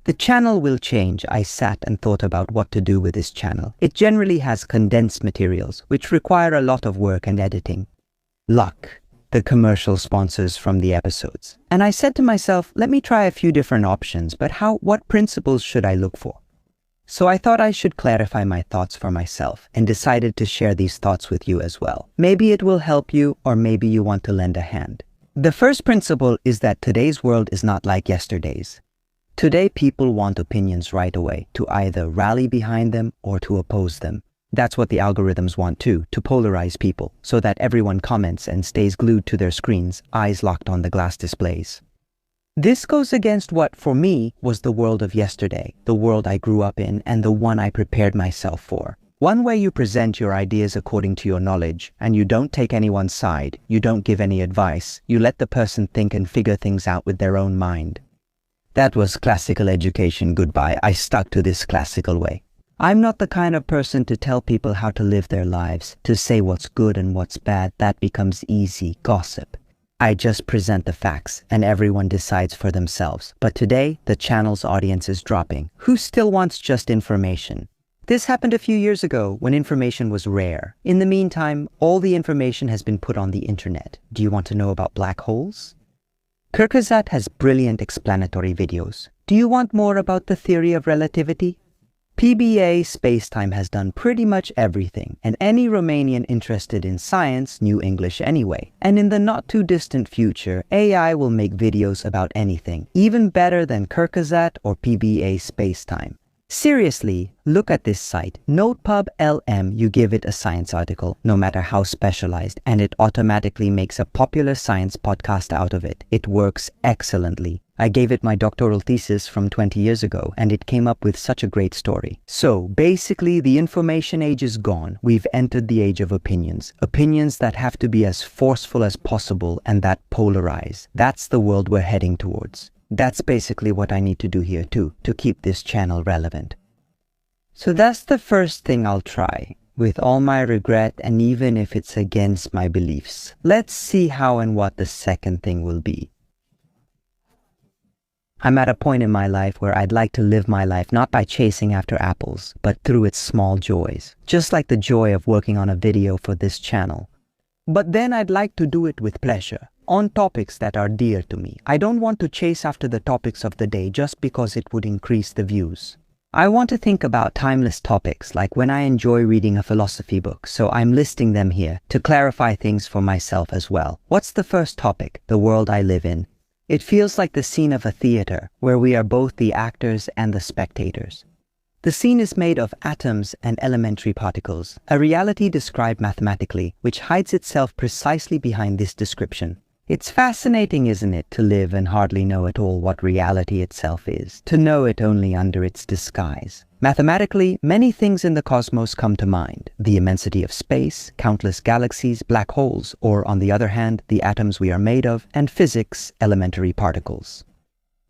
The channel will change. I sat and thought about what to do with this channel. It generally has condensed materials, which require a lot of work and editing. Luck, the commercial sponsors from the episodes. And I said to myself, let me try a few different options, but what principles should I look for? So I thought I should clarify my thoughts for myself and decided to share these thoughts with you as well. Maybe it will help you, or maybe you want to lend a hand. The first principle is that today's world is not like yesterday's. Today, people want opinions right away, to either rally behind them or to oppose them. That's what the algorithms want too, to polarize people, so that everyone comments and stays glued to their screens, eyes locked on the glass displays. This goes against what, for me, was the world of yesterday, the world I grew up in and the one I prepared myself for. One where you present your ideas according to your knowledge, and you don't take anyone's side, you don't give any advice, you let the person think and figure things out with their own mind. That was classical education goodbye. I stuck to this classical way. I'm not the kind of person to tell people how to live their lives, to say what's good and what's bad. That becomes easy gossip. I just present the facts and everyone decides for themselves. But today, the channel's audience is dropping. Who still wants just information? This happened a few years ago when information was rare. In the meantime, all the information has been put on the internet. Do you want to know about black holes? Kyrgyzstan has brilliant explanatory videos. Do you want more about the theory of relativity? PBA Spacetime has done pretty much everything, and any Romanian interested in science knew English anyway. And in the not-too-distant future, AI will make videos about anything, even better than Kyrgyzstan or PBA Spacetime. Seriously, look at this site, Notepub LM. You give it a science article, no matter how specialized, and it automatically makes a popular science podcast out of it. It works excellently. I gave it my doctoral thesis from 20 years ago, and it came up with such a great story. So, basically, the information age is gone. We've entered the age of opinions. Opinions that have to be as forceful as possible and that polarize. That's the world we're heading towards. That's basically what I need to do here too, to keep this channel relevant. So that's the first thing I'll try, with all my regret and even if it's against my beliefs. Let's see how and what the second thing will be. I'm at a point in my life where I'd like to live my life not by chasing after apples, but through its small joys. Just like the joy of working on a video for this channel. But then I'd like to do it with pleasure, on topics that are dear to me. I don't want to chase after the topics of the day just because it would increase the views. I want to think about timeless topics, like when I enjoy reading a philosophy book, so I'm listing them here to clarify things for myself as well. What's the first topic? The world I live in. It feels like the scene of a theater, where we are both the actors and the spectators. The scene is made of atoms and elementary particles, a reality described mathematically, which hides itself precisely behind this description. It's fascinating, isn't it, to live and hardly know at all what reality itself is, to know it only under its disguise. Mathematically, many things in the cosmos come to mind. The immensity of space, countless galaxies, black holes, or on the other hand, the atoms we are made of, and physics, elementary particles.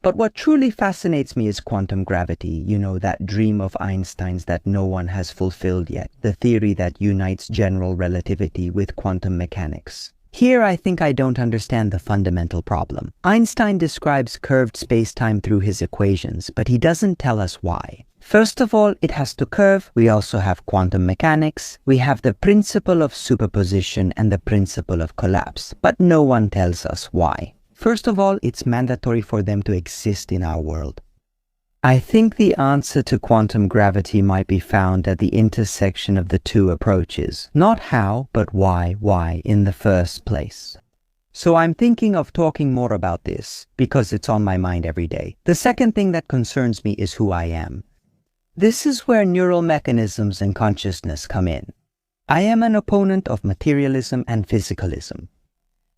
But what truly fascinates me is quantum gravity, that dream of Einstein's that no one has fulfilled yet, the theory that unites general relativity with quantum mechanics. Here I think I don't understand the fundamental problem. Einstein describes curved spacetime through his equations, but he doesn't tell us why. First of all, it has to curve. We also have quantum mechanics. We have the principle of superposition and the principle of collapse, but no one tells us why. First of all, it's mandatory for them to exist in our world. I think the answer to quantum gravity might be found at the intersection of the two approaches. Not how, but why in the first place. So I'm thinking of talking more about this, because it's on my mind every day. The second thing that concerns me is who I am. This is where neural mechanisms and consciousness come in. I am an opponent of materialism and physicalism.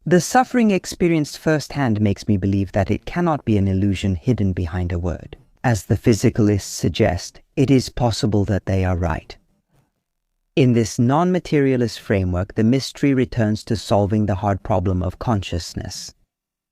The suffering experienced firsthand makes me believe that it cannot be an illusion hidden behind a word. As the physicalists suggest, it is possible that they are right. In this non-materialist framework, the mystery returns to solving the hard problem of consciousness.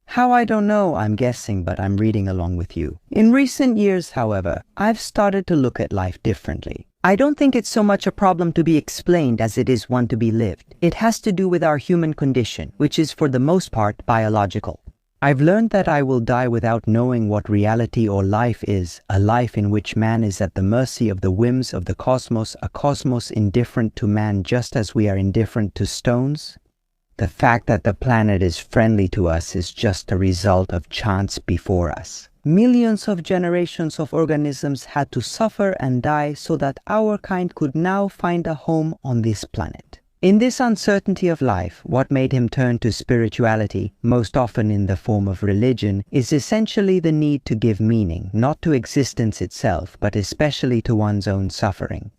How, I don't know, I'm guessing, but I'm reading along with you. In recent years, however, I've started to look at life differently. I don't think it's so much a problem to be explained as it is one to be lived. It has to do with our human condition, which is for the most part biological. I've learned that I will die without knowing what reality or life is, a life in which man is at the mercy of the whims of the cosmos, a cosmos indifferent to man just as we are indifferent to stones. The fact that the planet is friendly to us is just a result of chance before us. Millions of generations of organisms had to suffer and die so that our kind could now find a home on this planet. In this uncertainty of life, what made him turn to spirituality, most often in the form of religion, is essentially the need to give meaning, not to existence itself, but especially to one's own suffering.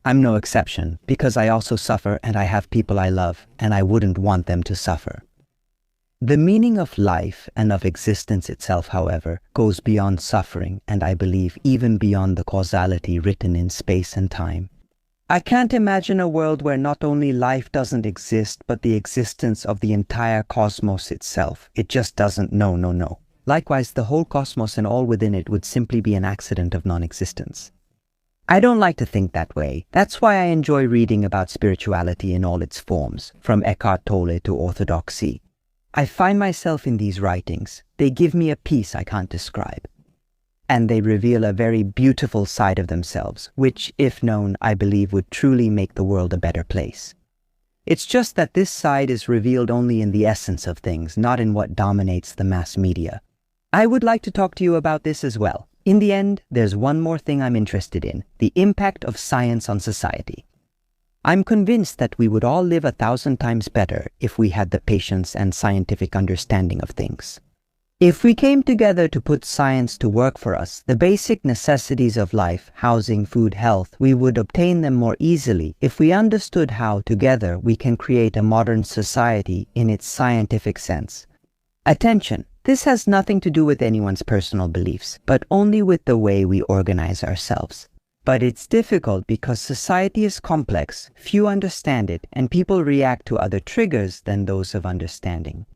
I'm no exception, because I also suffer and I have people I love, and I wouldn't want them to suffer. The meaning of life and of existence itself, however, goes beyond suffering, and I believe even beyond the causality written in space and time. I can't imagine a world where not only life doesn't exist, but the existence of the entire cosmos itself. It just doesn't. No. Likewise, the whole cosmos and all within it would simply be an accident of non-existence. I don't like to think that way. That's why I enjoy reading about spirituality in all its forms, from Eckhart Tolle to orthodoxy. I find myself in these writings. They give me a peace I can't describe. And they reveal a very beautiful side of themselves, which, if known, I believe would truly make the world a better place. It's just that this side is revealed only in the essence of things, not in what dominates the mass media. I would like to talk to you about this as well. In the end, there's one more thing I'm interested in, the impact of science on society. I'm convinced that we would all live 1,000 times better if we had the patience and scientific understanding of things. If we came together to put science to work for us, the basic necessities of life, housing, food, health, we would obtain them more easily if we understood how, together, we can create a modern society in its scientific sense. Attention! This has nothing to do with anyone's personal beliefs, but only with the way we organize ourselves. But it's difficult because society is complex, few understand it, and people react to other triggers than those of understanding.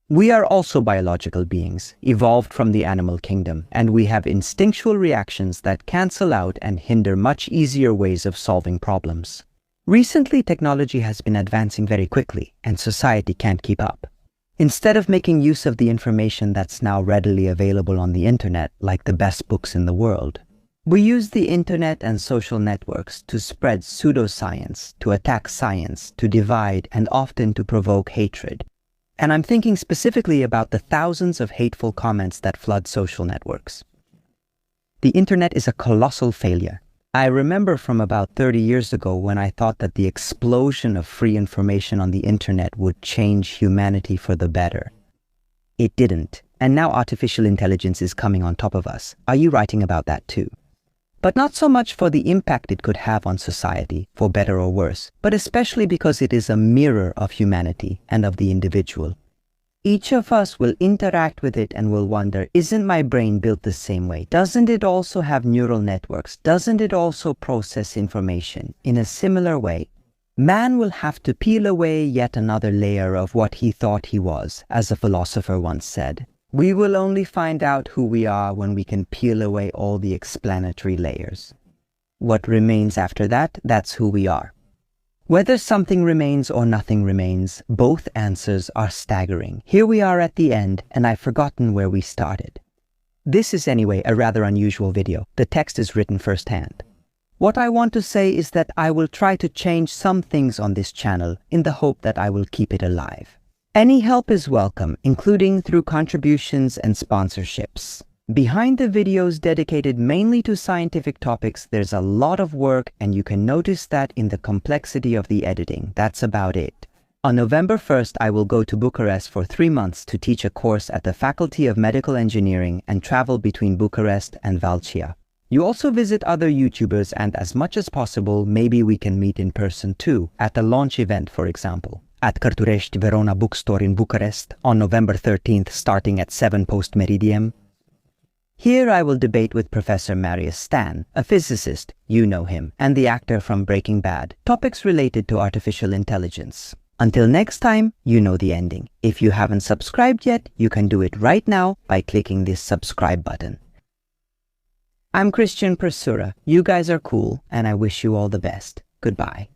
We are also biological beings, evolved from the animal kingdom, and we have instinctual reactions that cancel out and hinder much easier ways of solving problems. Recently, technology has been advancing very quickly, and society can't keep up. Instead of making use of the information that's now readily available on the internet, like the best books in the world, we use the internet and social networks to spread pseudoscience, to attack science, to divide, and often to provoke hatred. And I'm thinking specifically about the thousands of hateful comments that flood social networks. The internet is a colossal failure. I remember from about 30 years ago when I thought that the explosion of free information on the internet would change humanity for the better. It didn't, and now artificial intelligence is coming on top of us. Are you writing about that too? But not so much for the impact it could have on society, for better or worse, but especially because it is a mirror of humanity and of the individual. Each of us will interact with it and will wonder, isn't my brain built the same way? Doesn't it also have neural networks? Doesn't it also process information in a similar way? Man will have to peel away yet another layer of what he thought he was, as a philosopher once said. We will only find out who we are when we can peel away all the explanatory layers. What remains after that, that's who we are. Whether something remains or nothing remains, both answers are staggering. Here we are at the end, and I've forgotten where we started. This is anyway a rather unusual video. The text is written firsthand. What I want to say is that I will try to change some things on this channel in the hope that I will keep it alive. Any help is welcome, including through contributions and sponsorships. Behind the videos dedicated mainly to scientific topics, there's a lot of work, and you can notice that in the complexity of the editing. That's about it. On November 1st, I will go to Bucharest for 3 months to teach a course at the Faculty of Medical Engineering and travel between Bucharest and Valcia. You also visit other YouTubers, and as much as possible, maybe we can meet in person too, at a launch event, for example, at Cărturești Verona Bookstore in Bucharest on November 13th, starting at 7 post-meridiem. Here I will debate with Professor Marius Stan, a physicist, you know him, and the actor from Breaking Bad, topics related to artificial intelligence. Until next time, you know the ending. If you haven't subscribed yet, you can do it right now by clicking this subscribe button. I'm Cristian Presura. You guys are cool, and I wish you all the best. Goodbye.